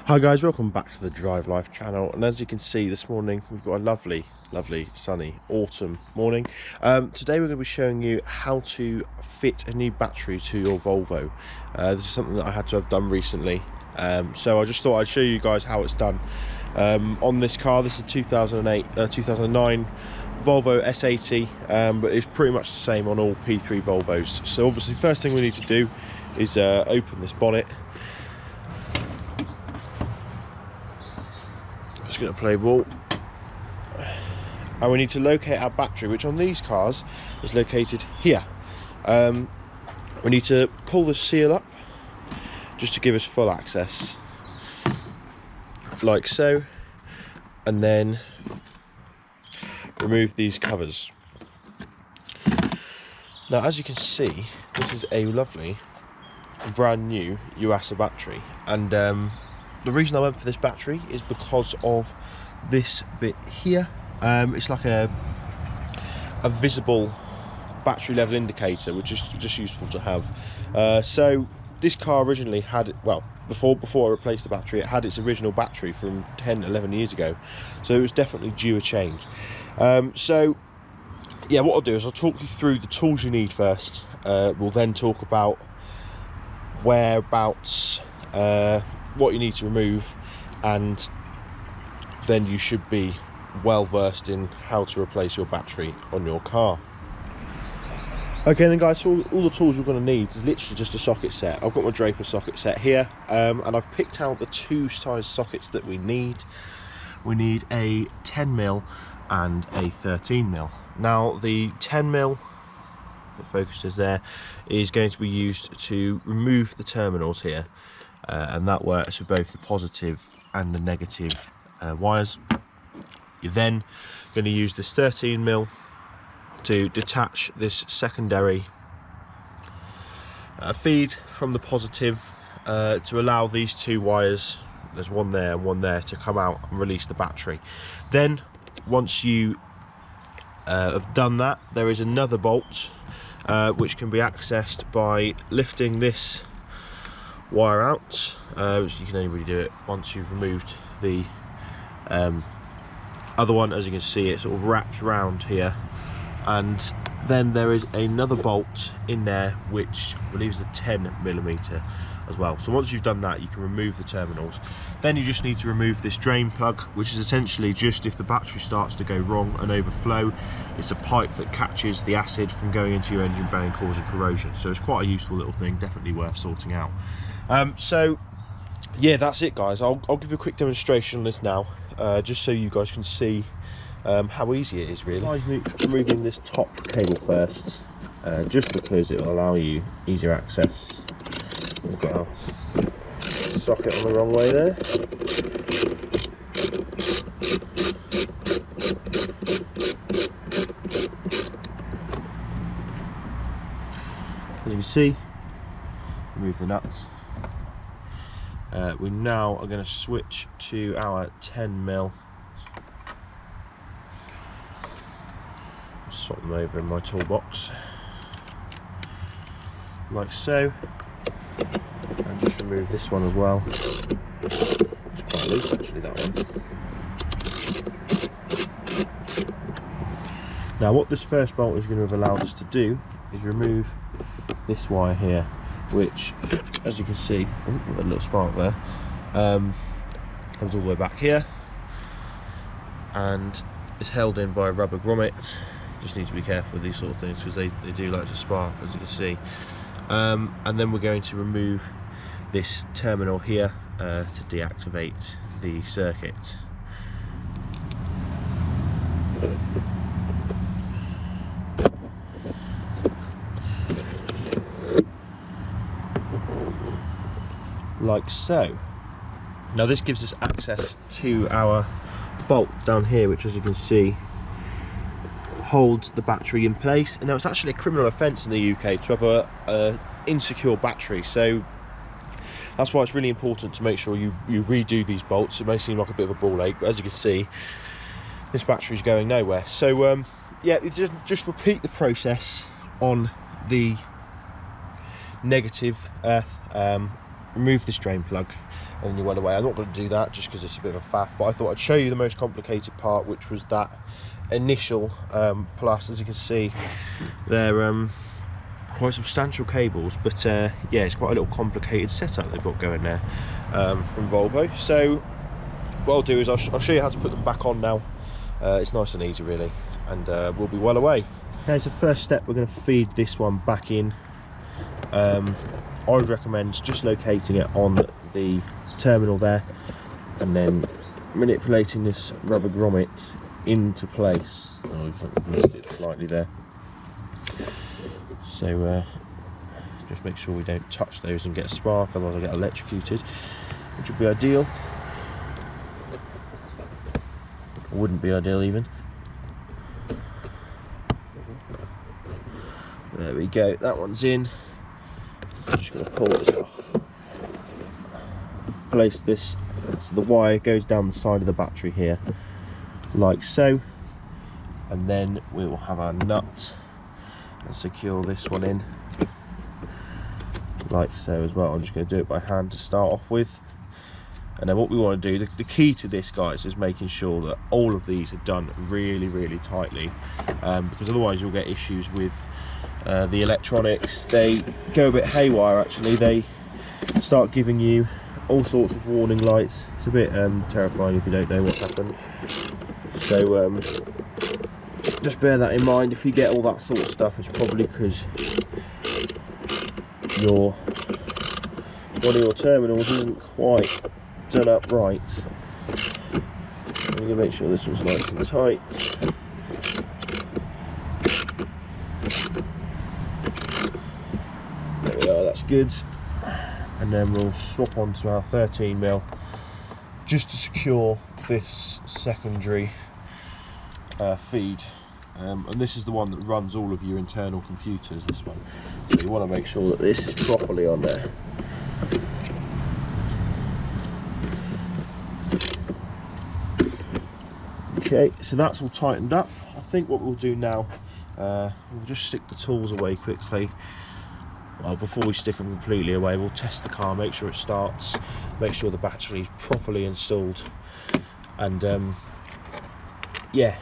Hi guys, welcome back to the Drive Life channel, and as you can see this morning we've got a lovely sunny autumn morning. Today we're going to be showing you how to fit a new battery to your Volvo. This is something that I had to have done recently, so I just thought I'd show you guys how it's done. On this car, this is 2009 Volvo S80, but it's pretty much the same on all P3 Volvos. So obviously first thing we need to do is open this bonnet. Just going to play ball, and we need to locate our battery, which on these cars is located here. We need to pull the seal up just to give us full access, like so, and then remove these covers. Now as you can see, this is a lovely brand new Yuasa battery, and the reason I went for this battery is because of this bit here. It's like a visible battery level indicator, which is just useful to have. So this car originally had, well, before I replaced the battery, it had its original battery from 10-11 years ago, so it was definitely due a change. So yeah, what I'll do is I'll talk you through the tools you need first. We'll then talk about whereabouts, what you need to remove, and then you should be well versed in how to replace your battery on your car. Okay then guys, so all the tools you're going to need is literally just a socket set. I've got my Draper socket set here, and I've picked out the two size sockets that we need. We need a 10mm and a 13mm. Now the 10mm, the focuses there, is going to be used to remove the terminals here. And that works for both the positive and the negative wires. You're then going to use this 13mm to detach this secondary feed from the positive, to allow these two wires, there's one there and one there, to come out and release the battery. Then once you have done that, there is another bolt which can be accessed by lifting this wire out. You can only really do it once you've removed the other one. As you can see, it sort of wraps round here, and then there is another bolt in there which relieves the 10mm as well. So once you've done that, you can remove the terminals. Then you just need to remove this drain plug, which is essentially just if the battery starts to go wrong and overflow, it's a pipe that catches the acid from going into your engine bay and causing corrosion. So it's quite a useful little thing, definitely worth sorting out. So yeah, that's it guys. I'll give you a quick demonstration on this now, just so you guys can see how easy it is really. I'm removing this top cable first, just because it will allow you easier access. We've got our socket on the wrong way there. As you can see, remove the nuts. We now are going to switch to our 10mm. Swap them over in my toolbox, like so, and just remove this one as well. It's quite loose actually, that one. Now what this first bolt is going to have allowed us to do is remove this wire here, which, as you can see, a little spark there, comes all the way back here and is held in by a rubber grommet. Just need to be careful with these sort of things because they do like to spark, as you can see. And then we're going to remove this terminal here to deactivate the circuit. Like so. Now this gives us access to our bolt down here, which, as you can see, holds the battery in place. And now it's actually a criminal offence in the UK to have a insecure battery, so that's why it's really important to make sure you redo these bolts. It may seem like a bit of a ball ache, but as you can see, this battery is going nowhere. So yeah, just repeat the process on the negative earth, remove this drain plug and then you're well away. I'm not going to do that just because it's a bit of a faff, but I thought I'd show you the most complicated part, which was that initial plus. As you can see, they're quite substantial cables, but yeah, it's quite a little complicated setup they've got going there from Volvo. So what I'll do is I'll show you how to put them back on now. It's nice and easy really, and we'll be well away. Okay, so first step, we're going to feed this one back in. I would recommend just locating it on the terminal there and then manipulating this rubber grommet into place. Oh, I've missed it slightly there. So just make sure we don't touch those and get a spark, otherwise I'll get electrocuted, which would be ideal. Wouldn't be ideal even. There we go, that one's in. I'm just going to pull this off. Place this so the wire goes down the side of the battery here, like so, and then we will have our nut and secure this one in, like so as well. I'm just going to do it by hand to start off with. And then what we want to do, the key to this, guys, is making sure that all of these are done really, really tightly, because otherwise you'll get issues with the electronics. They go a bit haywire actually. They start giving you all sorts of warning lights. It's a bit terrifying if you don't know what's happened. So just bear that in mind. If you get all that sort of stuff, it's probably because one of your terminals isn't quite done up right. I'm going to make sure this one's nice and tight. There we are, that's good. And then we'll swap onto our 13mm just to secure this secondary feed. And this is the one that runs all of your internal computers, this one. So you want to make sure that this is properly on there. Okay, so that's all tightened up. I think what we'll do now, we'll just stick the tools away quickly. Well, before we stick them completely away, we'll test the car, make sure it starts, make sure the battery's properly installed, and yeah,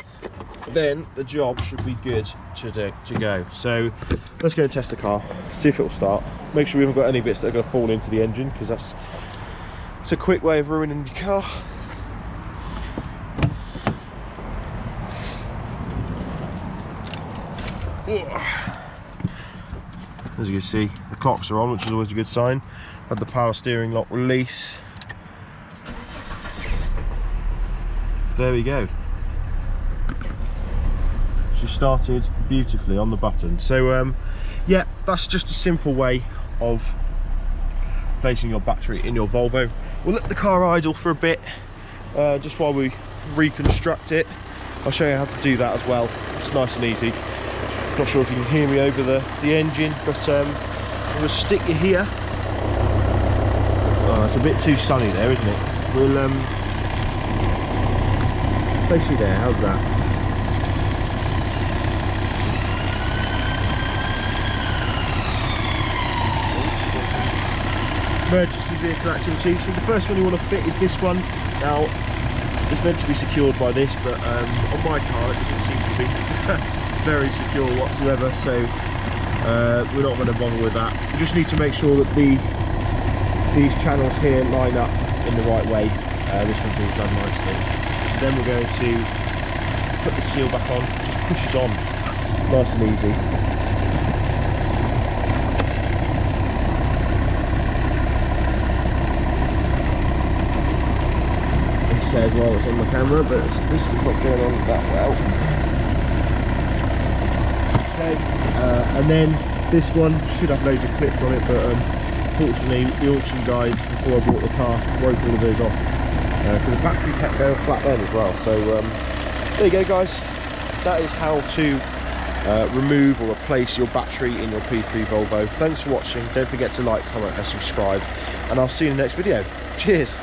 then the job should be good to go. So let's go and test the car, see if it will start. Make sure we haven't got any bits that are going to fall into the engine, because it's a quick way of ruining your car. As you can see, the clocks are on, which is always a good sign. Had the power steering lock release. There we go. She started beautifully on the button. So yeah, that's just a simple way of placing your battery in your Volvo. We'll let the car idle for a bit, just while we reconstruct it. I'll show you how to do that as well. It's nice and easy. Not sure if you can hear me over the engine, but I'm going to stick you here. Oh, it's a bit too sunny there, isn't it? We'll place you there. How's that? Emergency vehicle activity. So the first one you want to fit is this one. Now, it's meant to be secured by this, but on my car it doesn't seem to be very secure whatsoever, so we're not going to bother with that. We just need to make sure that these channels here line up in the right way. This one's all done nicely. So then we're going to put the seal back on. It just pushes on nice and easy. It says well it's on the camera, but this is not going on that well. And then this one should have loads of clips on it, but unfortunately the auction guys, before I bought the car, broke all of those off because the battery kept going flat then as well. So there you go, guys. That is how to remove or replace your battery in your P3 Volvo. Thanks for watching. Don't forget to like, comment and subscribe, and I'll see you in the next video. Cheers.